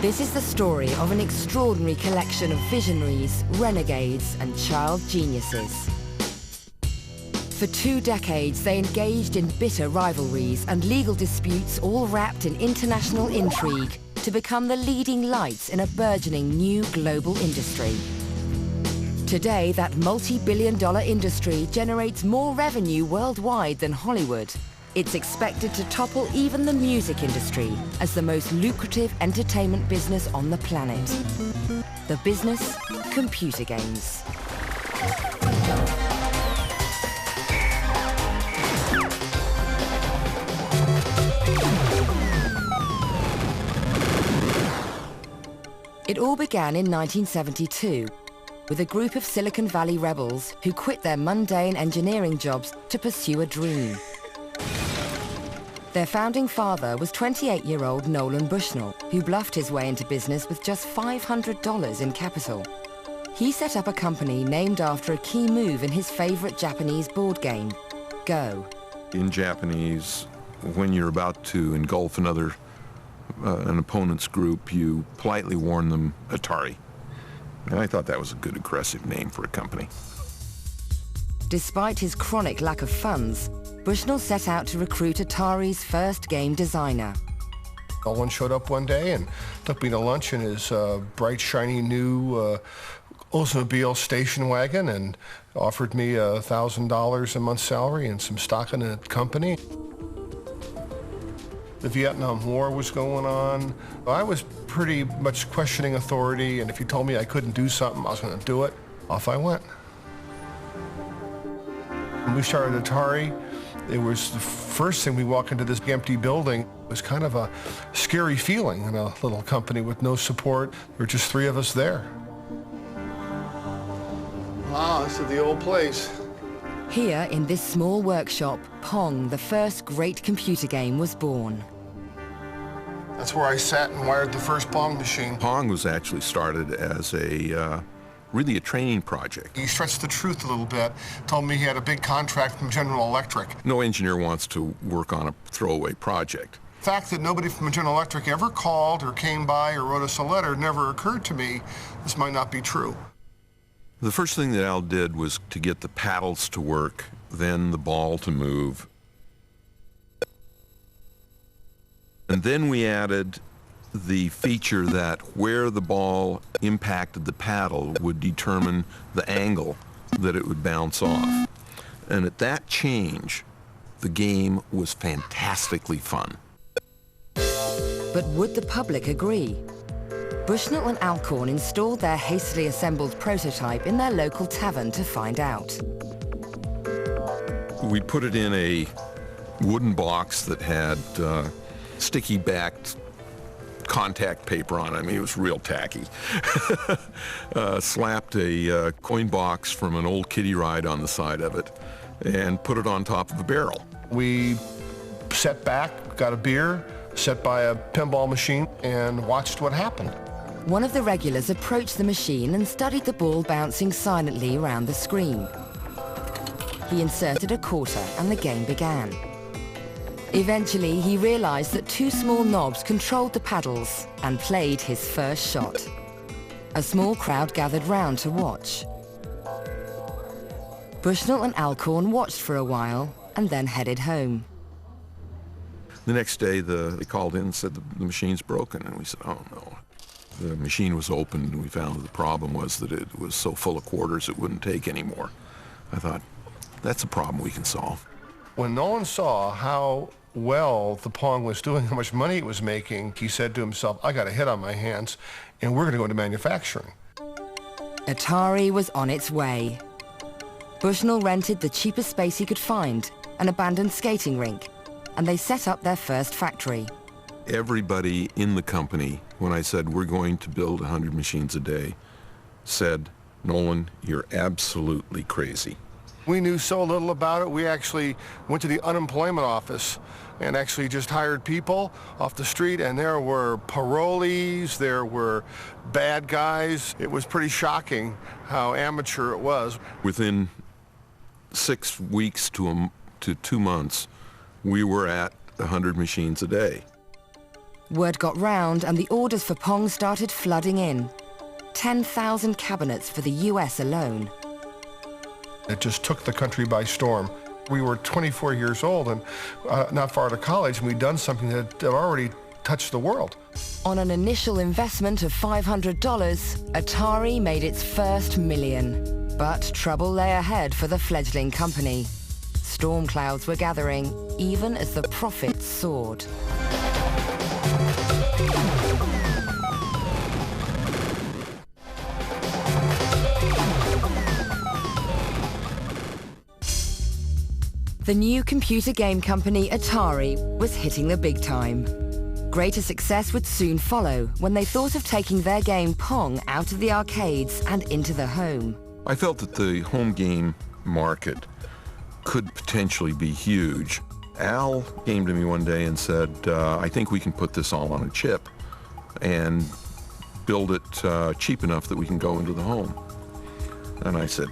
This is the story of an extraordinary collection of visionaries, renegades, and child geniuses. For 2 decades, they engaged in bitter rivalries and legal disputes, all wrapped in international intrigue, to become the leading lights in a burgeoning new global industry. Today, that multi-billion-dollar industry generates more revenue worldwide than Hollywood. It's expected to topple even the music industry as the most lucrative entertainment business on the planet. The business, computer games. It all began in 1972 with a group of Silicon Valley rebels who quit their mundane engineering jobs to pursue a dream. Their founding father was 28-year-old Nolan Bushnell, who bluffed his way into business with just $500 in capital. He set up a company named after a key move in his favorite Japanese board game, Go. In Japanese, when you're about to engulf an opponent's group, you politely warn them Atari. And I thought that was a good aggressive name for a company. Despite his chronic lack of funds, Bushnell set out to recruit Atari's first game designer. Nolan showed up one day and took me to lunch in his bright, shiny new Oldsmobile station wagon and offered me $1,000 a month salary and some stock in the company. The Vietnam War was going on. I was pretty much questioning authority, and if you told me I couldn't do something, I was going to do it. Off I went. When we started Atari, it was the first thing we walked into this empty building. It was kind of a scary feeling in a little company with no support. There were just 3 of us there. Wow, this is the old place. Here, in this small workshop, Pong, the first great computer game, was born. That's where I sat and wired the first Pong machine. Pong was actually started as really a training project. He stretched the truth a little bit, told me he had a big contract from General Electric. No engineer wants to work on a throwaway project. The fact that nobody from General Electric ever called or came by or wrote us a letter never occurred to me. This might not be true. The first thing that Al did was to get the paddles to work, then the ball to move. And then we added the feature that where the ball impacted the paddle would determine the angle that it would bounce off. And at that change, the game was fantastically fun. But would the public agree? Bushnell and Alcorn installed their hastily assembled prototype in their local tavern to find out. We put it in a wooden box that had sticky-backed contact paper on it. I mean, it was real tacky. Slapped a coin box from an old kiddie ride on the side of it and put it on top of a barrel. We sat back, got a beer, sat by a pinball machine, and watched what happened. One of the regulars approached the machine and studied the ball bouncing silently around the screen. He inserted a quarter and the game began. Eventually, he realized that 2 small knobs controlled the paddles and played his first shot. A small crowd gathered round to watch. Bushnell and Alcorn watched for a while and then headed home. The next day, they called in and said the machine's broken, and we said, oh no. The machine was opened, and we found that the problem was that it was so full of quarters it wouldn't take anymore. I thought, that's a problem we can solve. When Nolan saw how well the Pong was doing, how much money it was making, he said to himself, I got a hit on my hands, and we're going to go into manufacturing. Atari was on its way. Bushnell rented the cheapest space he could find, an abandoned skating rink, and they set up their first factory. Everybody in the company, when I said we're going to build 100 machines a day, said, Nolan, you're absolutely crazy. We knew so little about it, we actually went to the unemployment office and actually just hired people off the street, and there were parolees, there were bad guys. It was pretty shocking how amateur it was. Within 6 weeks to 2 months, we were at 100 machines a day. Word got round and the orders for Pong started flooding in. 10,000 cabinets for the US alone. It just took the country by storm. We were 24 years old and not far out of college, and we'd done something that already touched the world. On an initial investment of $500, Atari made its first million. But trouble lay ahead for the fledgling company. Storm clouds were gathering, even as the profits soared. The new computer game company Atari was hitting the big time. Greater success would soon follow when they thought of taking their game Pong out of the arcades and into the home. I felt that the home game market could potentially be huge. Al came to me one day and said, I think we can put this all on a chip and build it cheap enough that we can go into the home. And I said,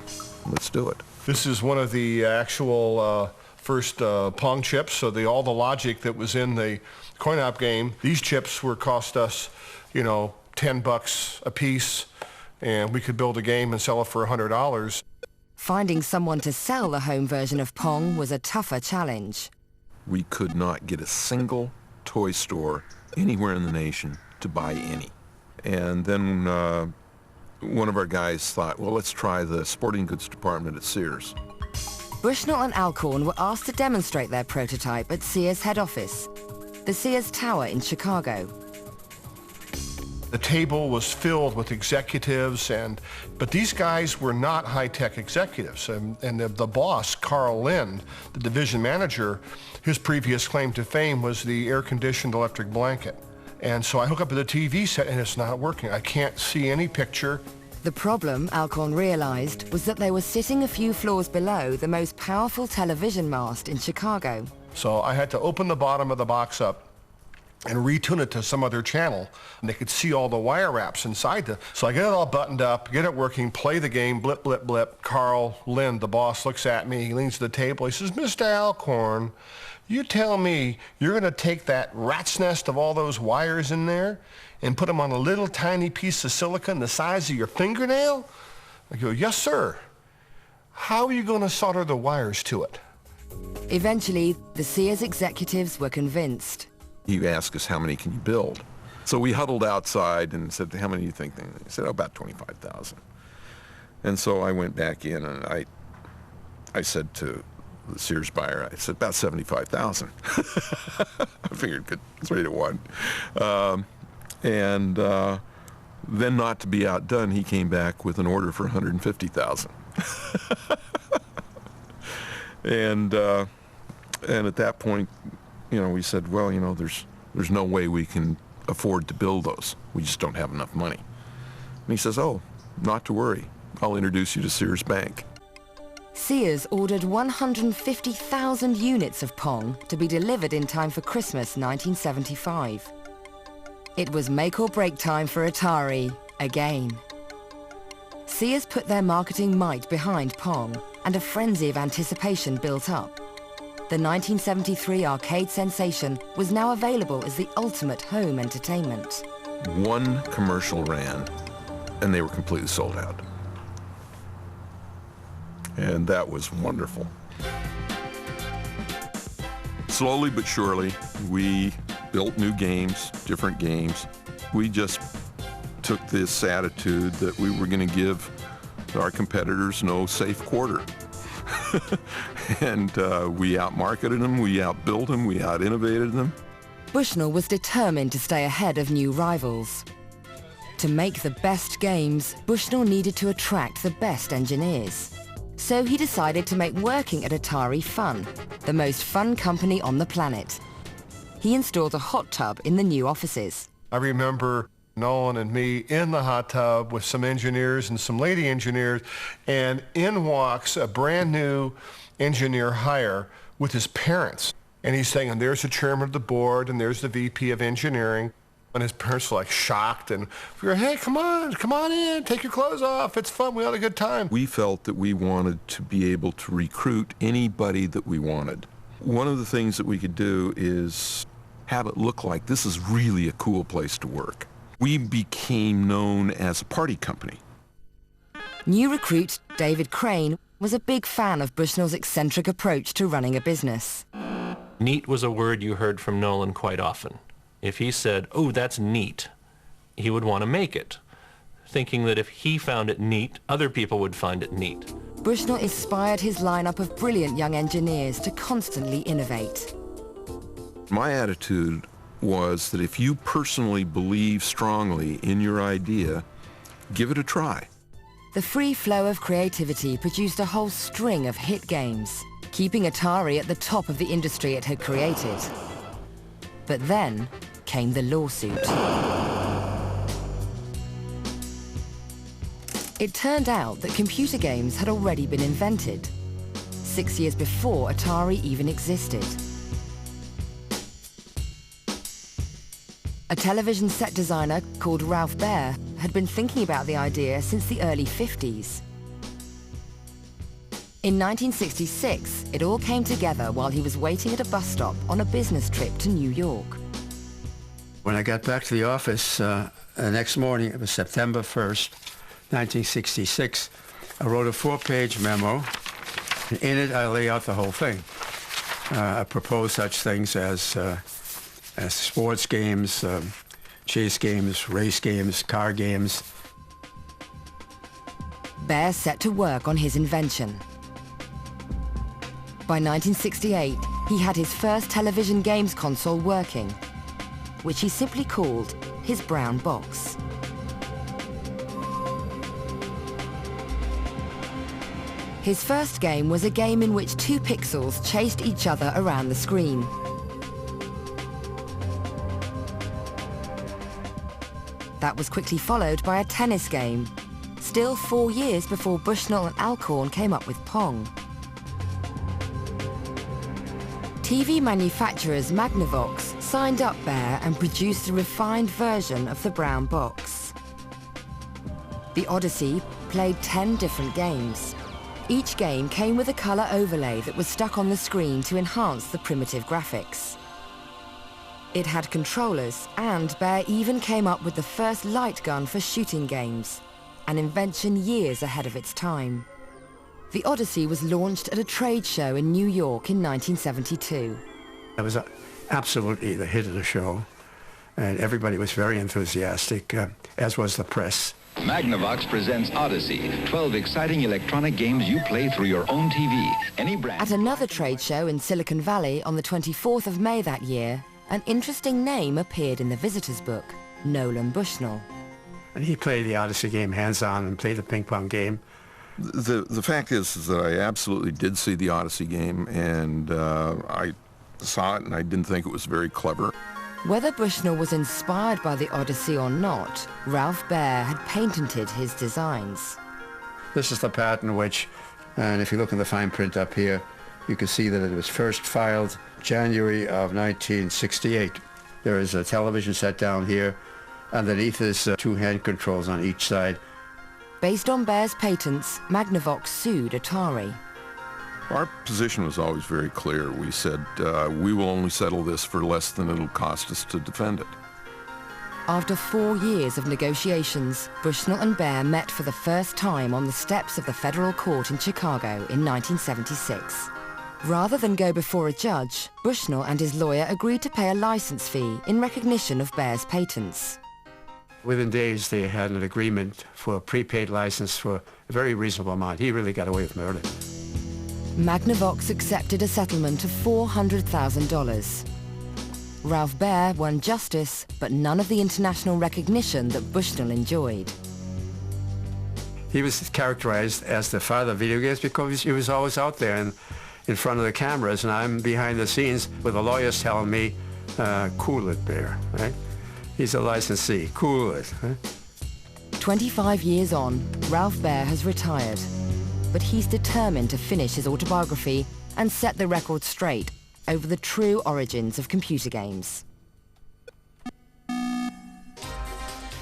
let's do it. This is one of the actual first Pong chips, so all the logic that was in the coin-op game, these chips cost us, $10 a piece, and we could build a game and sell it for $100. Finding someone to sell the home version of Pong was a tougher challenge. We could not get a single toy store anywhere in the nation to buy any. And then one of our guys thought, well, let's try the sporting goods department at Sears. Bushnell and Alcorn were asked to demonstrate their prototype at Sears head office, the Sears Tower in Chicago. The table was filled with executives, but these guys were not high-tech executives. And the boss, Carl Lind, the division manager, his previous claim to fame was the air-conditioned electric blanket. And so I hook up to the TV set and it's not working. I can't see any picture. The problem, Alcorn realized, was that they were sitting a few floors below the most powerful television mast in Chicago. So I had to open the bottom of the box up and retune it to some other channel. And they could see all the wire wraps inside so I get it all buttoned up, get it working, play the game, blip, blip, blip. Carl Lind, the boss, looks at me, he leans to the table, he says, Mr. Alcorn, you tell me you're gonna take that rat's nest of all those wires in there and put them on a little tiny piece of silicon the size of your fingernail? I go, yes, sir. How are you gonna solder the wires to it? Eventually, the Sears executives were convinced. He asked us, how many can you build? So we huddled outside and said, how many do you think? He said, about 25,000. And so I went back in and I said to the Sears buyer, I said, about 75,000. I figured good 3 to 1. Then not to be outdone, he came back with an order for 150,000. And at that point, we said, well, there's no way we can afford to build those. We just don't have enough money. And he says, oh, not to worry. I'll introduce you to Sears Bank. Sears ordered 150,000 units of Pong to be delivered in time for Christmas 1975. It was make or break time for Atari, again. Sears put their marketing might behind Pong, and a frenzy of anticipation built up. The 1973 arcade sensation was now available as the ultimate home entertainment. One commercial ran, and they were completely sold out. And that was wonderful. Slowly but surely, we built new games, different games. We just took this attitude that we were going to give our competitors no safe quarter. And we outmarketed them, we outbuilt them, we out-innovated them. Bushnell was determined to stay ahead of new rivals. To make the best games, Bushnell needed to attract the best engineers. So he decided to make working at Atari fun, the most fun company on the planet. He installed a hot tub in the new offices. I remember Nolan and me in the hot tub with some engineers and some lady engineers, and in walks a brand new engineer hire with his parents. And he's saying, and there's the chairman of the board, and there's the VP of engineering. And his parents were like shocked, and we were, hey, come on in, take your clothes off, it's fun, we had a good time. We felt that we wanted to be able to recruit anybody that we wanted. One of the things that we could do is have it look like this is really a cool place to work. We became known as a party company. New recruit David Crane was a big fan of Bushnell's eccentric approach to running a business. Neat was a word you heard from Nolan quite often. If he said, "Oh, that's neat," he would want to make it, thinking that if he found it neat, other people would find it neat. Bushnell inspired his lineup of brilliant young engineers to constantly innovate. My attitude was that if you personally believe strongly in your idea, give it a try. The free flow of creativity produced a whole string of hit games, keeping Atari at the top of the industry it had created. But then came the lawsuit. It turned out that computer games had already been invented, 6 years before Atari even existed. A television set designer called Ralph Baer had been thinking about the idea since the early 50s. In 1966, it all came together while he was waiting at a bus stop on a business trip to New York. When I got back to the office the next morning, it was September 1st, 1966, I wrote a 4-page memo. In it, I lay out the whole thing. I proposed such things as sports games, chase games, race games, car games. Baer set to work on his invention. By 1968, he had his first television games console working, which he simply called his brown box. His first game was a game in which 2 pixels chased each other around the screen. That was quickly followed by a tennis game, still 4 years before Bushnell and Alcorn came up with Pong. TV manufacturers Magnavox signed up Baer and produced a refined version of the brown box. The Odyssey played 10 different games. Each game came with a color overlay that was stuck on the screen to enhance the primitive graphics. It had controllers, and Baer even came up with the first light gun for shooting games, an invention years ahead of its time. The Odyssey was launched at a trade show in New York in 1972. It was absolutely the hit of the show, and everybody was very enthusiastic, as was the press. Magnavox presents Odyssey, 12 exciting electronic games you play through your own TV. Any brand. At another trade show in Silicon Valley on the 24th of May that year, an interesting name appeared in the visitor's book, Nolan Bushnell. And he played the Odyssey game hands-on and played the ping pong game. The fact is that I absolutely did see the Odyssey game, and I saw it and I didn't think it was very clever. Whether Bushnell was inspired by the Odyssey or not, Ralph Baer had patented his designs. This is the patent which, and if you look in the fine print up here, you can see that it was first filed January of 1968. There is a television set down here. Underneath is 2 hand controls on each side. Based on Baer's patents, Magnavox sued Atari. Our position was always very clear. We said, we will only settle this for less than it'll cost us to defend it. After 4 years of negotiations, Bushnell and Baer met for the first time on the steps of the federal court in Chicago in 1976. Rather than go before a judge, Bushnell and his lawyer agreed to pay a license fee in recognition of Baer's patents. Within days, they had an agreement for a prepaid license for a very reasonable amount. He really got away with murder. Magnavox accepted a settlement of $400,000. Ralph Baer won justice, but none of the international recognition that Bushnell enjoyed. He was characterized as the father of video games because he was always out there and in front of the cameras, and I'm behind the scenes with the lawyers telling me, cool it, Baer, right? He's a licensee, cool it. Right? 25 years on, Ralph Baer has retired, but he's determined to finish his autobiography and set the record straight over the true origins of computer games.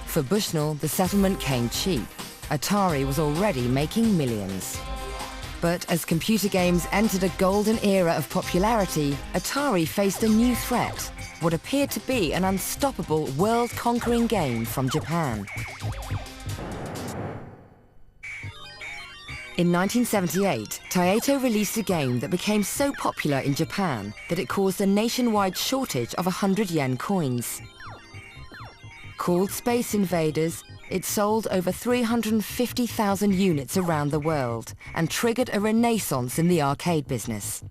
For Bushnell, the settlement came cheap. Atari was already making millions. But as computer games entered a golden era of popularity, Atari faced a new threat: what appeared to be an unstoppable world-conquering game from Japan. In 1978, Taito released a game that became so popular in Japan that it caused a nationwide shortage of 100 yen coins. Called Space Invaders, it sold over 350,000 units around the world and triggered a renaissance in the arcade business.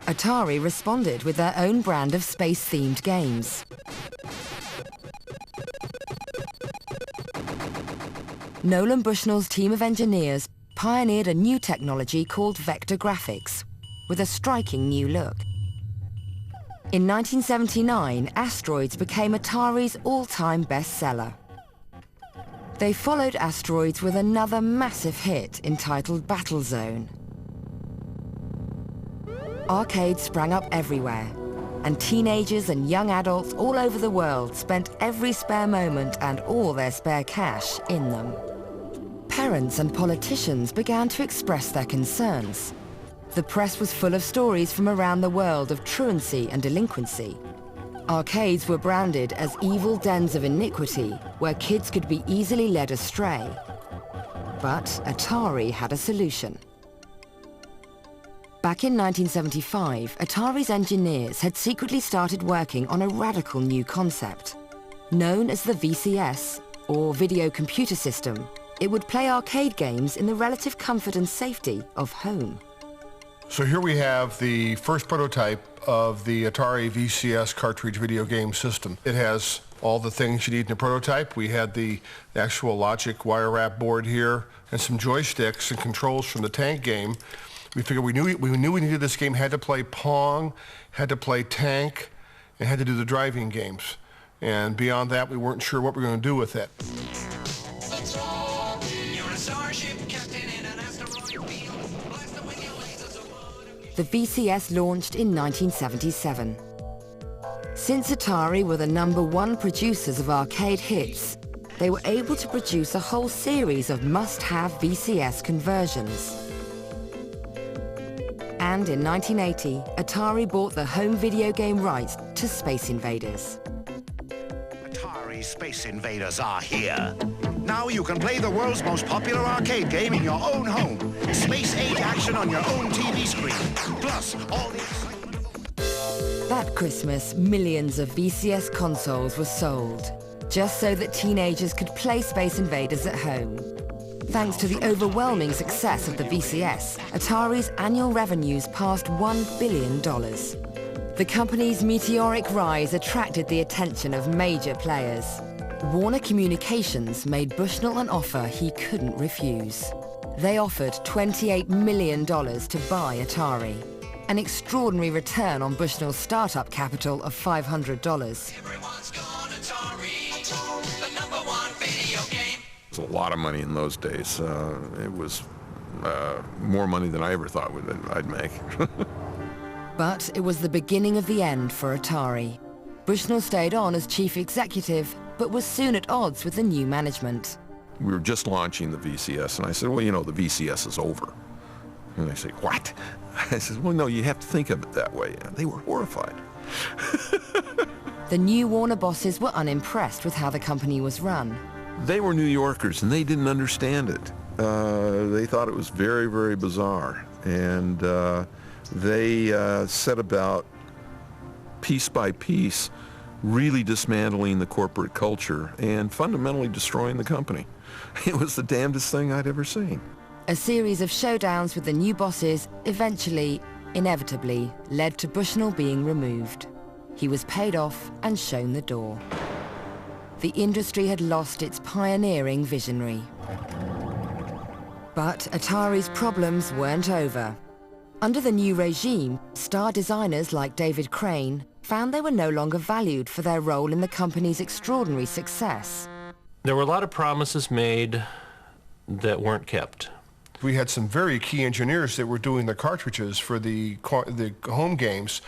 Atari responded with their own brand of space-themed games. Nolan Bushnell's team of engineers pioneered a new technology called vector graphics, with a striking new look. In 1979, Asteroids became Atari's all-time bestseller. They followed Asteroids with another massive hit entitled Battlezone. Arcades sprang up everywhere, and teenagers and young adults all over the world spent every spare moment and all their spare cash in them. Parents and politicians began to express their concerns. The press was full of stories from around the world of truancy and delinquency. Arcades were branded as evil dens of iniquity, where kids could be easily led astray. But Atari had a solution. Back in 1975, Atari's engineers had secretly started working on a radical new concept. Known as the VCS, or Video Computer System, it would play arcade games in the relative comfort and safety of home. So here we have the first prototype of the Atari VCS cartridge video game system. It has all the things you need in a prototype. We had the actual logic wire wrap board here and some joysticks and controls from the tank game. We figured we knew we needed this game, had to play Pong, had to play Tank, and had to do the driving games. And beyond that, we weren't sure what we were going to do with it. The VCS launched in 1977. Since Atari were the #1 producers of arcade hits, they were able to produce a whole series of must-have VCS conversions. And in 1980, Atari bought the home video game rights to Space Invaders. Atari Space Invaders are here. Now you can play the world's most popular arcade game in your own home. Space Age action on your own TV screen. Plus, all the excitement of... That Christmas, millions of VCS consoles were sold, just so that teenagers could play Space Invaders at home. Thanks to the overwhelming success of the VCS, Atari's annual revenues passed $1 billion. The company's meteoric rise attracted the attention of major players. Warner Communications made Bushnell an offer he couldn't refuse. They offered $28 million to buy Atari, an extraordinary return on Bushnell's startup capital of $500. Everyone's gone Atari, the #1 video game. It was a lot of money in those days. It was more money than I ever thought I'd make. But it was the beginning of the end for Atari. Bushnell stayed on as chief executive, but was soon at odds with the new management. We were just launching the VCS, and I said, well, you know, the VCS is over. And they say, what? I said, well, no, you have to think of it that way. And they were horrified. The new Warner bosses were unimpressed with how the company was run. They were New Yorkers, and they didn't understand it. They thought it was very, very bizarre. And they set about, piece by piece, really dismantling the corporate culture and fundamentally destroying the company. It was the damnedest thing I'd ever seen. A series of showdowns with the new bosses eventually, inevitably, led to Bushnell being removed. He was paid off and shown the door. The industry had lost its pioneering visionary. But Atari's problems weren't over. Under the new regime, star designers like David Crane found they were no longer valued for their role in the company's extraordinary success. There were a lot of promises made that weren't kept. We had some very key engineers that were doing the cartridges for the home games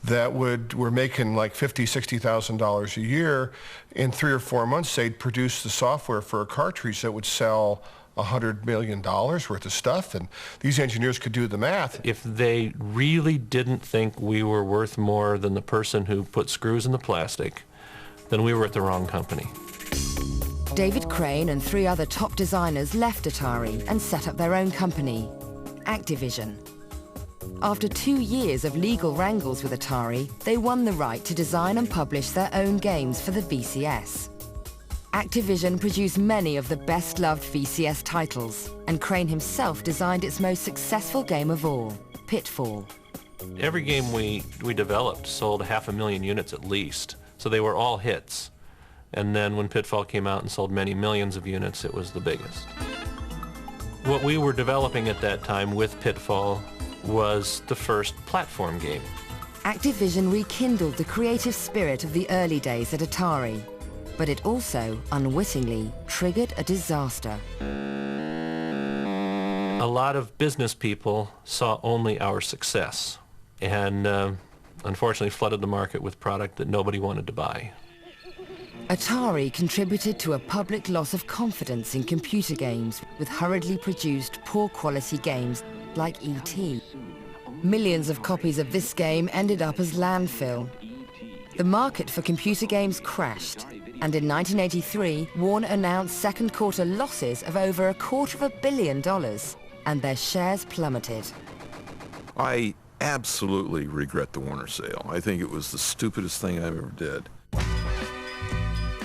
that were making like $50,000, $60,000 a year. In 3 or 4 months, they'd produce the software for a cartridge that would sell $100 million worth of stuff, and these engineers could do the math. If they really didn't think we were worth more than the person who put screws in the plastic, then we were at the wrong company. David Crane and 3 other top designers left Atari and set up their own company, Activision. After 2 years of legal wrangles with Atari, they won the right to design and publish their own games for the VCS. Activision produced many of the best-loved VCS titles, and Crane himself designed its most successful game of all, Pitfall. Every game we developed sold 500,000 units at least, so they were all hits. And then when Pitfall came out and sold many millions of units, it was the biggest. What we were developing at that time with Pitfall was the first platform game. Activision rekindled the creative spirit of the early days at Atari, but it also, unwittingly, triggered a disaster. A lot of business people saw only our success and unfortunately flooded the market with product that nobody wanted to buy. Atari contributed to a public loss of confidence in computer games with hurriedly produced, poor-quality games like E.T. Millions of copies of this game ended up as landfill. The market for computer games crashed, and in 1983, Warner announced second-quarter losses of over $250 million, and their shares plummeted. I absolutely regret the Warner sale. I think it was the stupidest thing I ever did.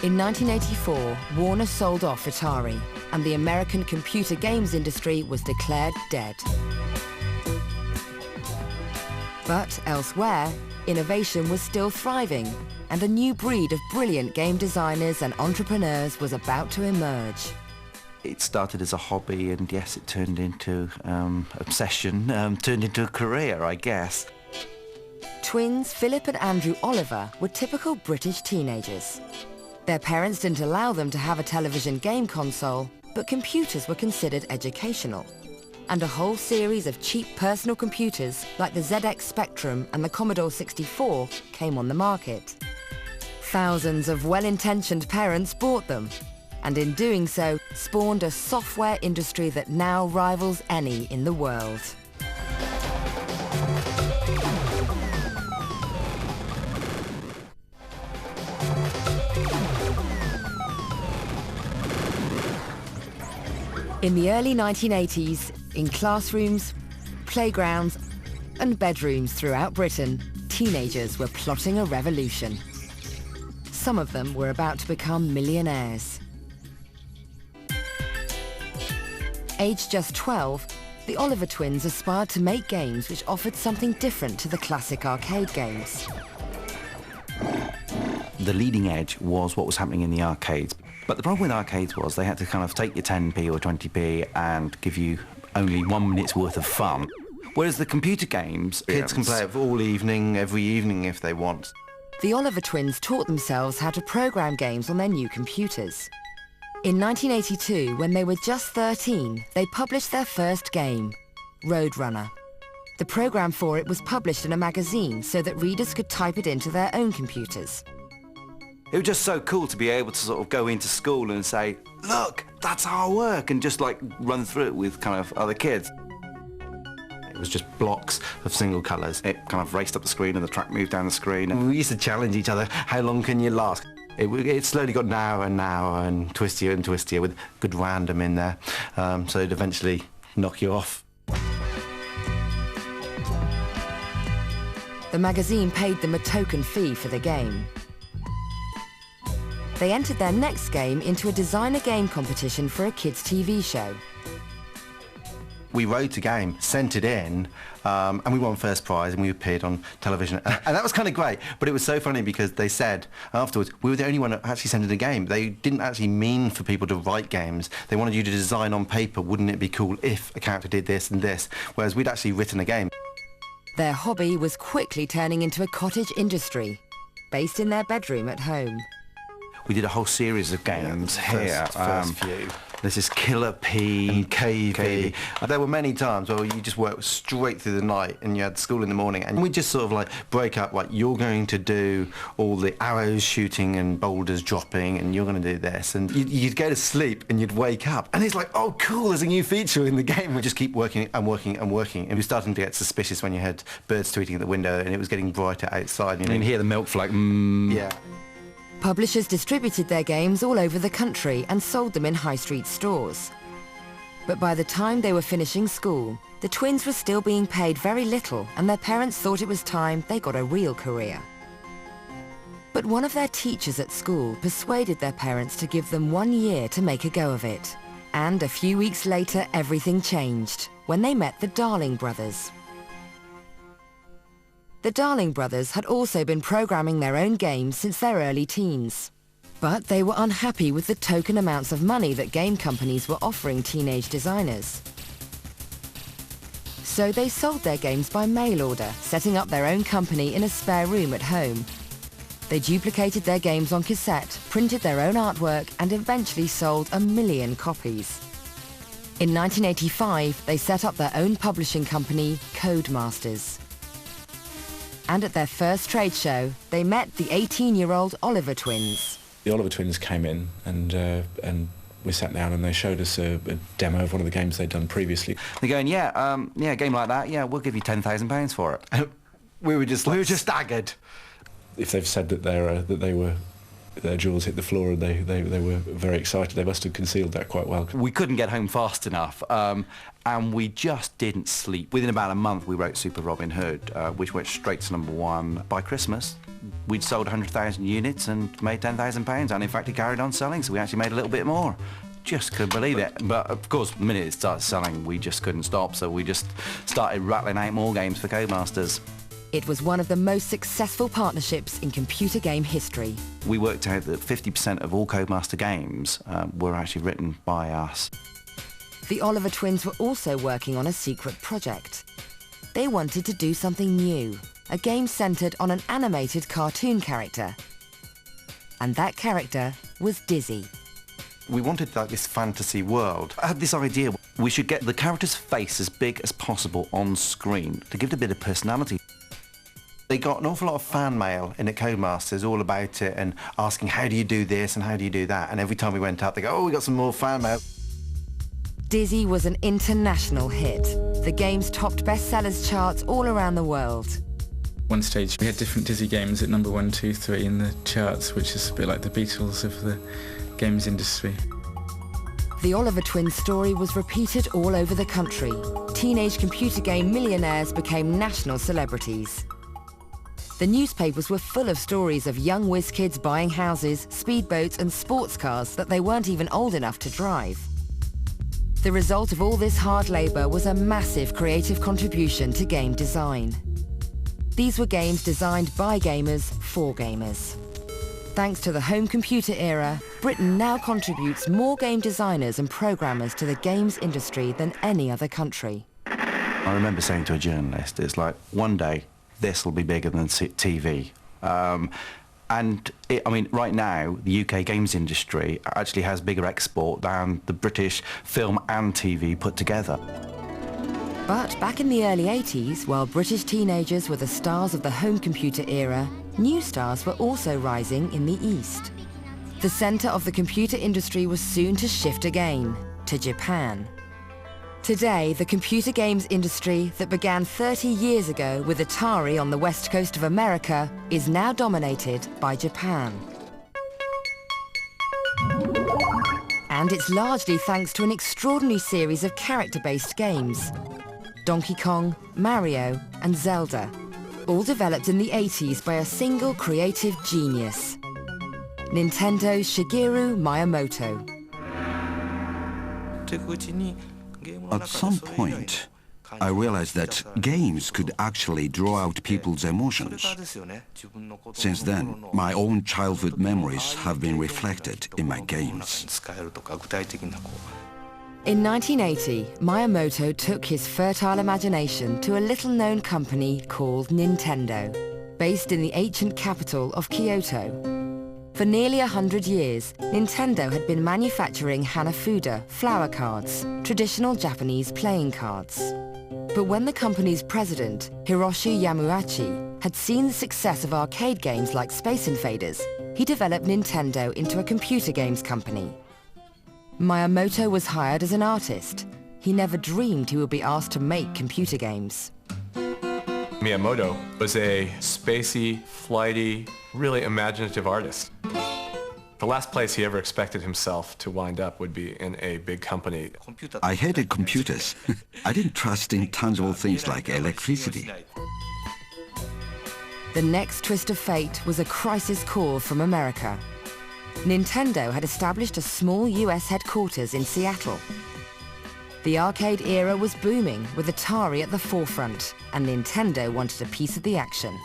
In 1984, Warner sold off Atari, and the American computer games industry was declared dead. But elsewhere, innovation was still thriving, and a new breed of brilliant game designers and entrepreneurs was about to emerge. It started as a hobby, and yes, it turned into obsession, turned into a career, I guess. Twins Philip and Andrew Oliver were typical British teenagers. Their parents didn't allow them to have a television game console, but computers were considered educational. And a whole series of cheap personal computers like the ZX Spectrum and the Commodore 64 came on the market. Thousands of well-intentioned parents bought them, and in doing so, spawned a software industry that now rivals any in the world. In the early 1980s, in classrooms, playgrounds, and bedrooms throughout Britain, teenagers were plotting a revolution. Some of them were about to become millionaires. Aged just 12, the Oliver twins aspired to make games which offered something different to the classic arcade games. The leading edge was what was happening in the arcades. But the problem with arcades was they had to kind of take your 10p or 20p and give you only 1 minute's worth of fun. Whereas the computer games... Kids can play it all evening, every evening if they want. The Oliver twins taught themselves how to program games on their new computers. In 1982, when they were just 13, they published their first game, Roadrunner. The program for it was published in a magazine so that readers could type it into their own computers. It was just so cool to be able to sort of go into school and say, look, that's our work, and just like run through it with kind of other kids. It was just blocks of single colours. It kind of raced up the screen and the track moved down the screen. And we used to challenge each other, how long can you last? It slowly got narrower and twistier with good random in there. So it'd eventually knock you off. The magazine paid them a token fee for the game. They entered their next game into a designer game competition for a kids' TV show. We wrote a game, sent it in, and we won first prize, and we appeared on television. And that was kind of great, but it was so funny because they said afterwards, we were the only one that actually sent in a game. They didn't actually mean for people to write games. They wanted you to design on paper, wouldn't it be cool if a character did this and this, whereas we'd actually written a game. Their hobby was quickly turning into a cottage industry, based in their bedroom at home. We did a whole series of games here. First few. There's this Killer P and KV. There were many times where you just worked straight through the night and you had school in the morning, and we just sort of like break up, like you're going to do all the arrows shooting and boulders dropping, and you're going to do this, and you'd go to sleep and you'd wake up and it's like, oh cool, there's a new feature in the game. We just keep working and working and working, and we're starting to get suspicious when you had birds tweeting at the window and it was getting brighter outside. You know, and you hear the milk float. Yeah. Publishers distributed their games all over the country and sold them in high street stores. But by the time they were finishing school, the twins were still being paid very little, and their parents thought it was time they got a real career. But one of their teachers at school persuaded their parents to give them 1 year to make a go of it. And a few weeks later, everything changed when they met the Darling brothers. The Darling brothers had also been programming their own games since their early teens. But they were unhappy with the token amounts of money that game companies were offering teenage designers. So they sold their games by mail order, setting up their own company in a spare room at home. They duplicated their games on cassette, printed their own artwork, and eventually sold 1 million copies. In 1985, they set up their own publishing company, Codemasters. And at their first trade show, they met the 18-year-old Oliver twins. The Oliver twins came in and we sat down and they showed us a demo of one of the games they'd done previously. They're going, a game like that, yeah, we'll give you £10,000 for it. we were just staggered. If they've said that their jaws hit the floor and they were very excited, they must have concealed that quite well. We couldn't get home fast enough, and we just didn't sleep. Within about a month, we wrote Super Robin Hood, which went straight to #1. By Christmas, we'd sold 100,000 units and made £10,000, and in fact, it carried on selling, so we actually made a little bit more. Just couldn't believe it. But of course, the minute it started selling, we just couldn't stop, so we just started rattling out more games for Codemasters. It was one of the most successful partnerships in computer game history. We worked out that 50% of all Codemaster games were actually written by us. The Oliver twins were also working on a secret project. They wanted to do something new, a game centered on an animated cartoon character. And that character was Dizzy. We wanted like this fantasy world. I had this idea. We should get the character's face as big as possible on screen to give it a bit of personality. They got an awful lot of fan mail in at Codemasters all about it and asking, how do you do this and how do you do that? And every time we went out, they go, oh, we got some more fan mail. Dizzy was an international hit. The games topped bestsellers charts all around the world. One stage we had different Dizzy games at number 1, 2, 3 in the charts, which is a bit like the Beatles of the games industry. The Oliver twins story was repeated all over the country. Teenage computer game millionaires became national celebrities. The newspapers were full of stories of young whiz kids buying houses, speedboats and sports cars that they weren't even old enough to drive. The result of all this hard labour was a massive creative contribution to game design. These were games designed by gamers for gamers. Thanks to the home computer era, Britain now contributes more game designers and programmers to the games industry than any other country. I remember saying to a journalist, it's like, one day, this will be bigger than TV. Right now, the UK games industry actually has bigger export than the British film and TV put together. But back in the early 80s, while British teenagers were the stars of the home computer era, new stars were also rising in the East. The centre of the computer industry was soon to shift again, to Japan. Today, the computer games industry that began 30 years ago with Atari on the west coast of America is now dominated by Japan. And it's largely thanks to an extraordinary series of character-based games. Donkey Kong, Mario, and Zelda, all developed in the 80s by a single creative genius, Nintendo's Shigeru Miyamoto. At some point, I realized that games could actually draw out people's emotions. Since then, my own childhood memories have been reflected in my games. In 1980, Miyamoto took his fertile imagination to a little-known company called Nintendo, based in the ancient capital of Kyoto. For nearly 100 years, Nintendo had been manufacturing Hanafuda, flower cards, traditional Japanese playing cards. But when the company's president, Hiroshi Yamauchi, had seen the success of arcade games like Space Invaders, he developed Nintendo into a computer games company. Miyamoto was hired as an artist. He never dreamed he would be asked to make computer games. Miyamoto was a spacey, flighty, really imaginative artist. The last place he ever expected himself to wind up would be in a big company. I hated computers. I didn't trust in tangible things like electricity. The next twist of fate was a crisis call from America. Nintendo had established a small US headquarters in Seattle. The arcade era was booming, with Atari at the forefront, and Nintendo wanted a piece of the action.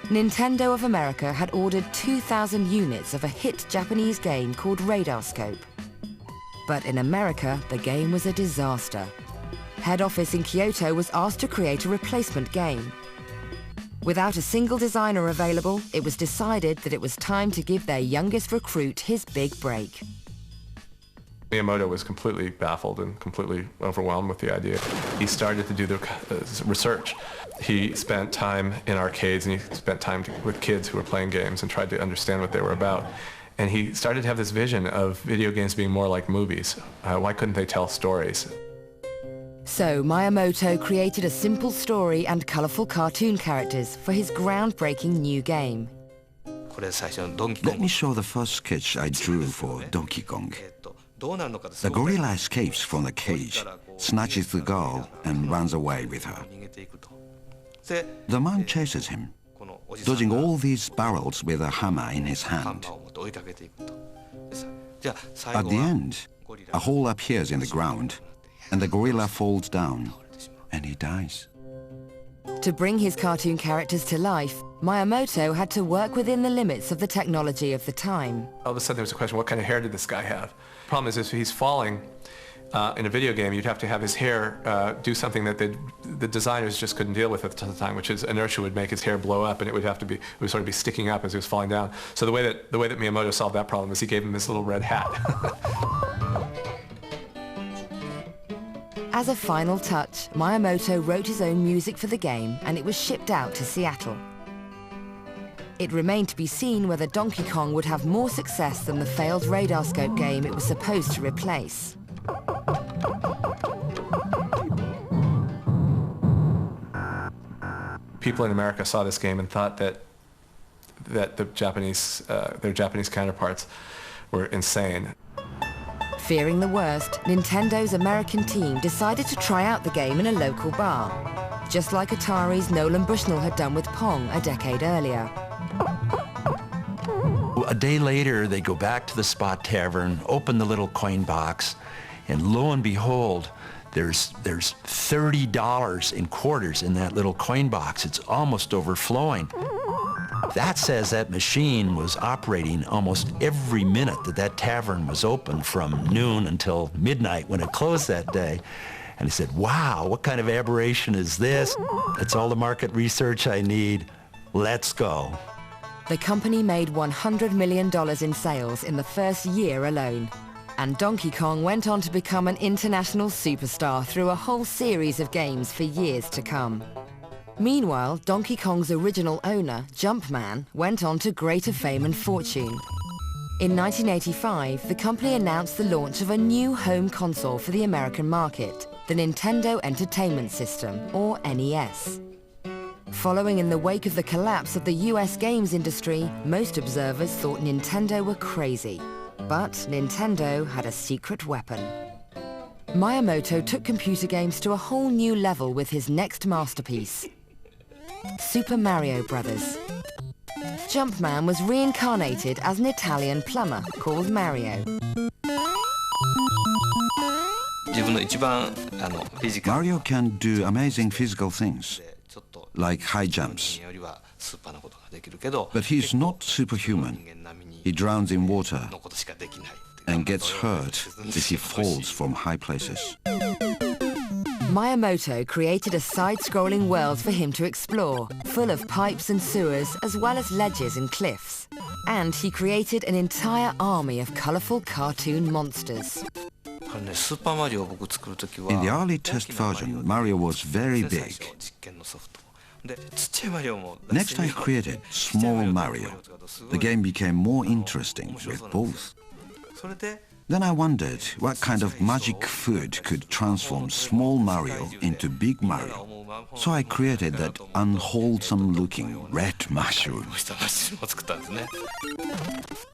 Nintendo of America had ordered 2,000 units of a hit Japanese game called Radarscope. But in America, the game was a disaster. Head office in Kyoto was asked to create a replacement game. Without a single designer available, it was decided that it was time to give their youngest recruit his big break. Miyamoto was completely baffled and completely overwhelmed with the idea. He started to do the research. He spent time in arcades and he spent time with kids who were playing games and tried to understand what they were about. And he started to have this vision of video games being more like movies. Why couldn't they tell stories? So Miyamoto created a simple story and colorful cartoon characters for his groundbreaking new game. Let me show the first sketch I drew for Donkey Kong. The gorilla escapes from the cage, snatches the girl, and runs away with her. The man chases him, dodging all these barrels with a hammer in his hand. At the end, a hole appears in the ground, and the gorilla falls down, and he dies. To bring his cartoon characters to life, Miyamoto had to work within the limits of the technology of the time. All of a sudden there was a question, what kind of hair did this guy have? The problem is if he's falling in a video game, you'd have to have his hair do something that the designers just couldn't deal with at the time, which is inertia would make his hair blow up and it would sort of be sticking up as he was falling down. So the way that Miyamoto solved that problem was he gave him this little red hat. As a final touch, Miyamoto wrote his own music for the game and it was shipped out to Seattle. It remained to be seen whether Donkey Kong would have more success than the failed Radarscope game it was supposed to replace. People in America saw this game and thought that the Japanese, their Japanese counterparts were insane. Fearing the worst, Nintendo's American team decided to try out the game in a local bar, just like Atari's Nolan Bushnell had done with Pong a decade earlier. A day later, they go back to the Spot Tavern, open the little coin box, and lo and behold, there's $30 in quarters in that little coin box. It's almost overflowing. That says that machine was operating almost every minute that tavern was open from noon until midnight when it closed that day. And he said, wow, what kind of aberration is this? That's all the market research I need. Let's go. The company made $100 million in sales in the first year alone. And Donkey Kong went on to become an international superstar through a whole series of games for years to come. Meanwhile, Donkey Kong's original owner, Jumpman, went on to greater fame and fortune. In 1985, the company announced the launch of a new home console for the American market, the Nintendo Entertainment System, or NES. Following in the wake of the collapse of the US games industry, most observers thought Nintendo were crazy. But Nintendo had a secret weapon. Miyamoto took computer games to a whole new level with his next masterpiece, Super Mario Brothers. Jumpman was reincarnated as an Italian plumber called Mario. Mario can do amazing physical things, like high jumps. But he's not superhuman. He drowns in water and gets hurt if he falls from high places. Miyamoto created a side-scrolling world for him to explore, full of pipes and sewers, as well as ledges and cliffs. And he created an entire army of colourful cartoon monsters. In the early test version, Mario was very big. Next I created Small Mario. The game became more interesting with both. Then I wondered what kind of magic food could transform Small Mario into Big Mario. So I created that unwholesome-looking red mushroom.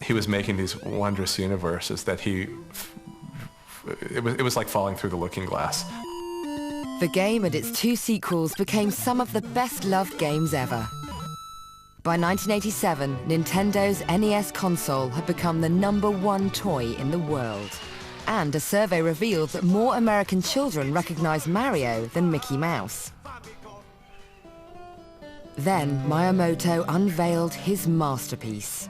He was making these wondrous universes that it was like falling through the looking glass. The game and its 2 sequels became some of the best-loved games ever. By 1987, Nintendo's NES console had become the #1 toy in the world. And a survey revealed that more American children recognized Mario than Mickey Mouse. Then Miyamoto unveiled his masterpiece.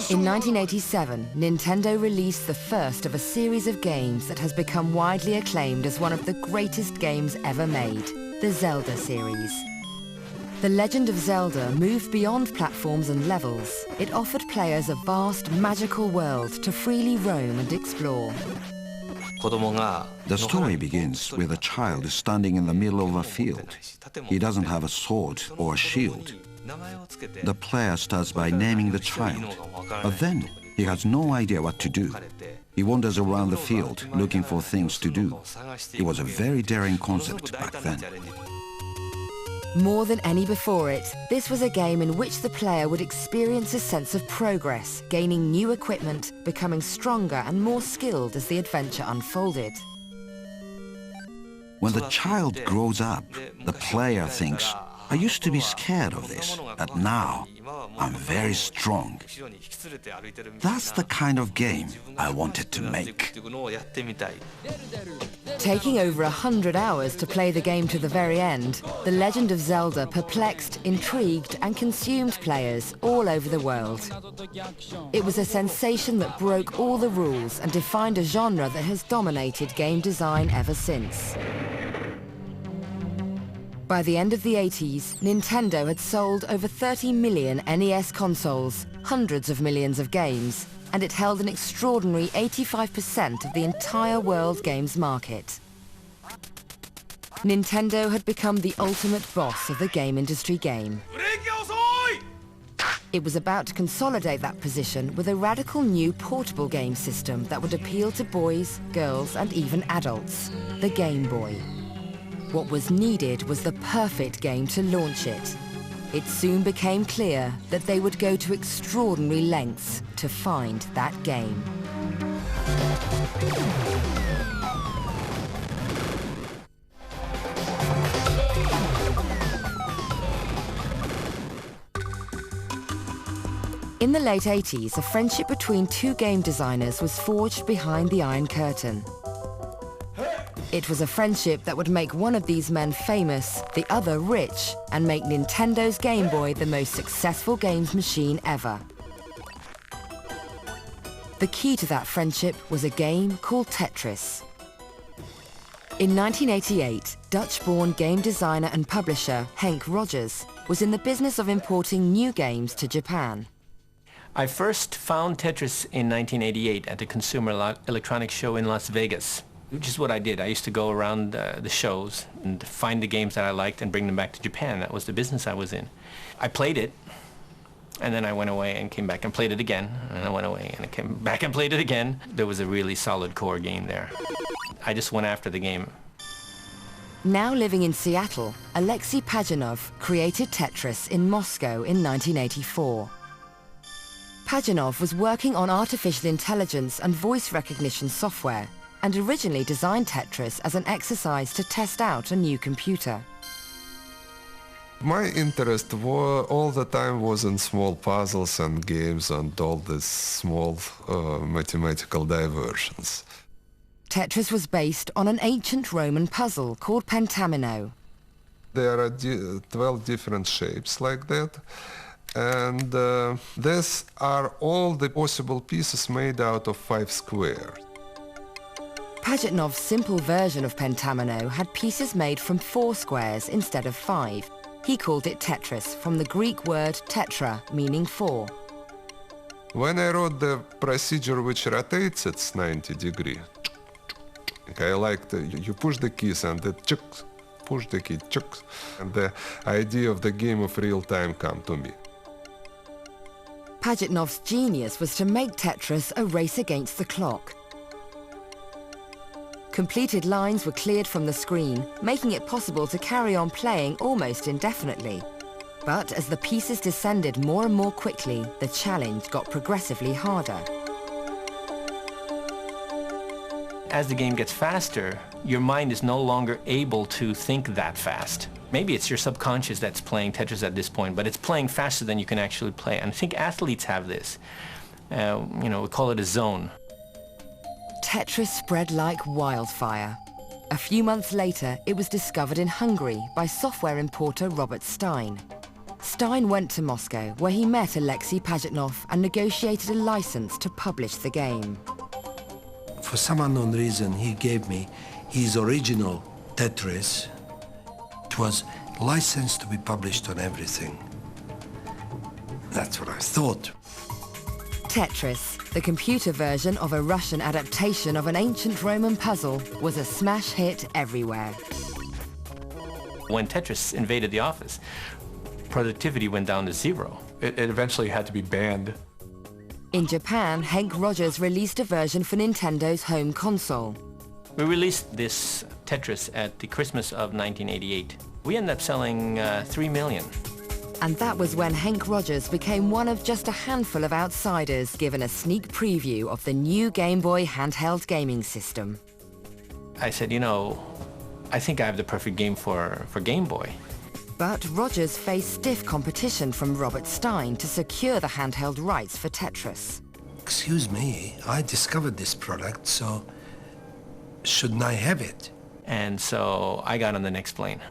In 1987, Nintendo released the first of a series of games that has become widely acclaimed as one of the greatest games ever made, the Zelda series. The Legend of Zelda moved beyond platforms and levels. It offered players a vast, magical world to freely roam and explore. The story begins with a child standing in the middle of a field. He doesn't have a sword or a shield. The player starts by naming the child, but then he has no idea what to do. He wanders around the field looking for things to do. It was a very daring concept back then. More than any before it, this was a game in which the player would experience a sense of progress, gaining new equipment, becoming stronger and more skilled as the adventure unfolded. When the child grows up, the player thinks, I used to be scared of this, but now I'm very strong. That's the kind of game I wanted to make. Taking over 100 hours to play the game to the very end, The Legend of Zelda perplexed, intrigued and consumed players all over the world. It was a sensation that broke all the rules and defined a genre that has dominated game design ever since. By the end of the 80s, Nintendo had sold over 30 million NES consoles, hundreds of millions of games, and it held an extraordinary 85% of the entire world games market. Nintendo had become the ultimate boss of the game industry game. It was about to consolidate that position with a radical new portable game system that would appeal to boys, girls, and even adults, the Game Boy. What was needed was the perfect game to launch it. It soon became clear that they would go to extraordinary lengths to find that game. In the late 80s, a friendship between 2 game designers was forged behind the Iron Curtain. It was a friendship that would make one of these men famous, the other rich, and make Nintendo's Game Boy the most successful games machine ever. The key to that friendship was a game called Tetris. In 1988, Dutch-born game designer and publisher Henk Rogers was in the business of importing new games to Japan. I first found Tetris in 1988 at the Consumer Electronics Show in Las Vegas, which is what I did. I used to go around the shows and find the games that I liked and bring them back to Japan. That was the business I was in. I played it, and then I went away and came back and played it again, and I went away and I came back and played it again. There was a really solid core game there. I just went after the game. Now living in Seattle, Alexei Pajanov created Tetris in Moscow in 1984. Pajanov was working on artificial intelligence and voice recognition software, and originally designed Tetris as an exercise to test out a new computer. My interest all the time was in small puzzles and games and all these small mathematical diversions. Tetris was based on an ancient Roman puzzle called pentamino. There are 12 different shapes like that, and these are all the possible pieces made out of 5 squares. Pajitnov's simple version of Pentamino had pieces made from 4 squares instead of 5. He called it Tetris, from the Greek word tetra, meaning 4. When I wrote the procedure which rotates at 90 degrees, I liked you push the keys and it chucks, push the key, chucks, and the idea of the game of real time come to me. Pajitnov's genius was to make Tetris a race against the clock. Completed lines were cleared from the screen, making it possible to carry on playing almost indefinitely. But as the pieces descended more and more quickly, the challenge got progressively harder. As the game gets faster, your mind is no longer able to think that fast. Maybe it's your subconscious that's playing Tetris at this point, but it's playing faster than you can actually play. And I think athletes have this. We call it a zone. Tetris spread like wildfire. A few months later, it was discovered in Hungary by software importer Robert Stein. Stein went to Moscow, where he met Alexei Pajitnov and negotiated a license to publish the game. For some unknown reason, he gave me his original Tetris. It was licensed to be published on everything. That's what I thought. Tetris, the computer version of a Russian adaptation of an ancient Roman puzzle, was a smash hit everywhere. When Tetris invaded the office, productivity went down to 0. It eventually had to be banned. In Japan, Henk Rogers released a version for Nintendo's home console. We released this Tetris at the Christmas of 1988. We ended up selling 3 million. And that was when Henk Rogers became one of just a handful of outsiders given a sneak preview of the new Game Boy handheld gaming system. I said, I think I have the perfect game for Game Boy. But Rogers faced stiff competition from Robert Stein to secure the handheld rights for Tetris. Excuse me, I discovered this product, so shouldn't I have it? And so I got on the next plane.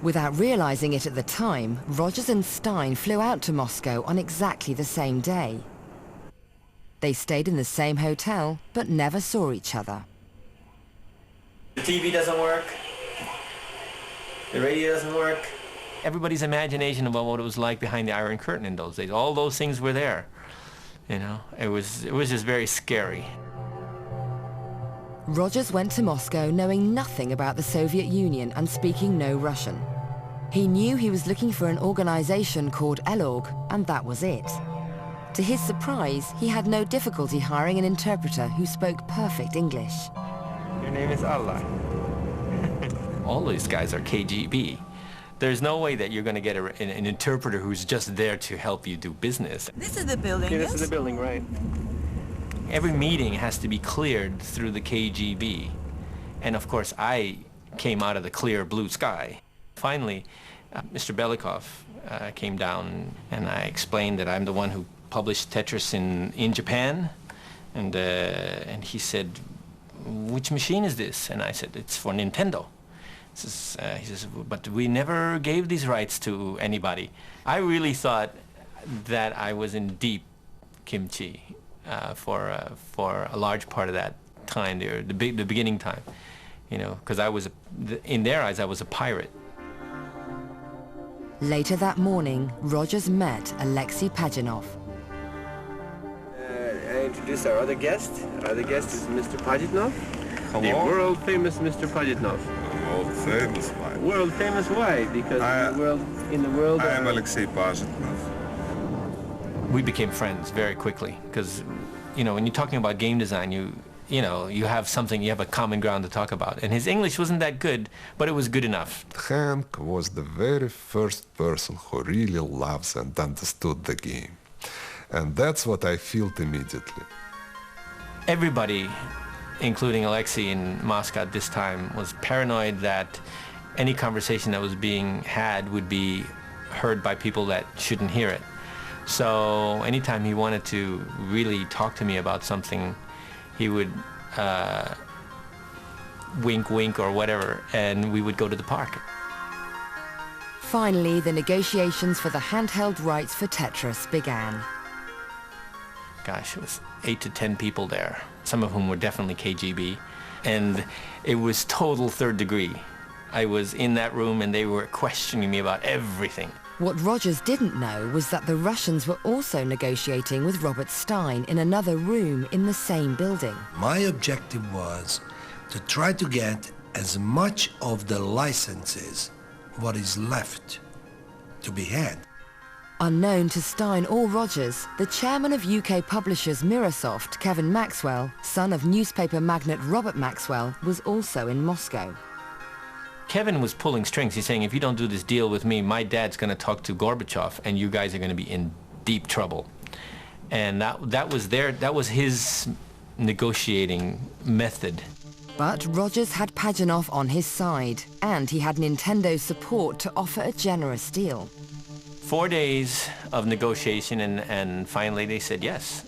Without realizing it at the time, Rogers and Stein flew out to Moscow on exactly the same day. They stayed in the same hotel, but never saw each other. The TV doesn't work. The radio doesn't work. Everybody's imagination about what it was like behind the Iron Curtain in those days, all those things were there. It was just very scary. Rogers went to Moscow knowing nothing about the Soviet Union and speaking no Russian. He knew he was looking for an organization called Elorg, and that was it. To his surprise, he had no difficulty hiring an interpreter who spoke perfect English. Your name is Allah. All these guys are KGB. There's no way that you're going to get an interpreter who's just there to help you do business. This is the building, Yeah, this is the building, right. Every meeting has to be cleared through the KGB. And of course, I came out of the clear blue sky. Finally, Mr. Belikov came down and I explained that I'm the one who published Tetris in Japan. And he said, which machine is this? And I said, it's for Nintendo. He says, but we never gave these rights to anybody. I really thought that I was in deep kimchi for a large part of that time there, the beginning time, because in their eyes I was a pirate. Later that morning, Rogers met Alexei Pajitnov. I introduce our other guest. Our other guest is Mr. Pajitnov. Hello. The world-famous Mr. Pajitnov. World-famous why? World-famous why? Because in the world... I am Alexei Pajitnov. We became friends very quickly, because, when you're talking about game design, you have a common ground to talk about. And his English wasn't that good, but it was good enough. Hank was the very first person who really loves and understood the game. And that's what I felt immediately. Everybody, including Alexei in Moscow at this time, was paranoid that any conversation that was being had would be heard by people that shouldn't hear it. So anytime he wanted to really talk to me about something, he would wink, wink, or whatever, and we would go to the park. Finally, the negotiations for the handheld rights for Tetris began. Gosh, it was 8 to 10 people there, some of whom were definitely KGB. And it was total third degree. I was in that room and they were questioning me about everything. What Rogers didn't know was that the Russians were also negotiating with Robert Stein in another room in the same building. My objective was to try to get as much of the licenses, what is left to be had. Unknown to Stein or Rogers, the chairman of UK publishers Mirrorsoft, Kevin Maxwell, son of newspaper magnate Robert Maxwell, was also in Moscow. Kevin was pulling strings. He's saying, if you don't do this deal with me, my dad's going to talk to Gorbachev and you guys are going to be in deep trouble. And that was his negotiating method. But Rogers had Pajanov on his side, and he had Nintendo's support to offer a generous deal. 4 days of negotiation, and finally they said yes.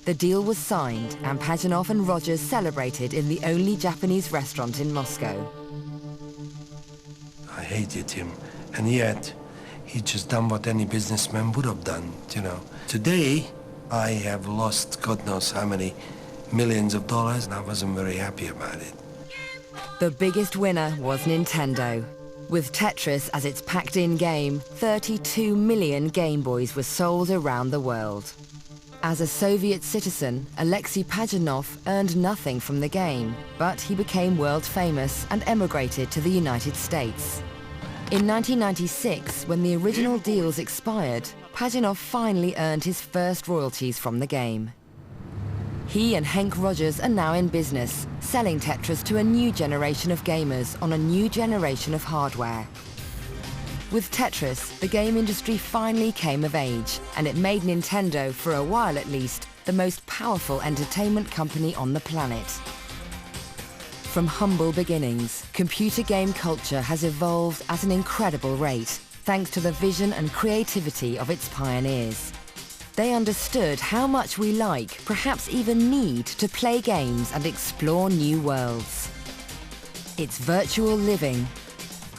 The deal was signed, and Pajanov and Rogers celebrated in the only Japanese restaurant in Moscow. I hated him, and yet he just done what any businessman would have done, you know. Today, I have lost God knows how many millions of dollars, and I wasn't very happy about it. The biggest winner was Nintendo. With Tetris as its packed-in game, 32 million Game Boys were sold around the world. As a Soviet citizen, Alexei Pajanov earned nothing from the game, but he became world famous and emigrated to the United States. In 1996, when the original deals expired, Pajanov finally earned his first royalties from the game. He and Henk Rogers are now in business, selling Tetris to a new generation of gamers on a new generation of hardware. With Tetris, the game industry finally came of age, and it made Nintendo, for a while at least, the most powerful entertainment company on the planet. From humble beginnings, computer game culture has evolved at an incredible rate, thanks to the vision and creativity of its pioneers. They understood how much we like, perhaps even need, to play games and explore new worlds. It's virtual living,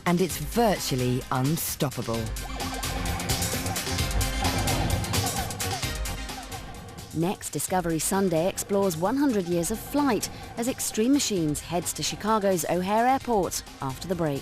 and it's virtually unstoppable. Next, Discovery Sunday explores 100 years of flight as Extreme Machines heads to Chicago's O'Hare Airport after the break.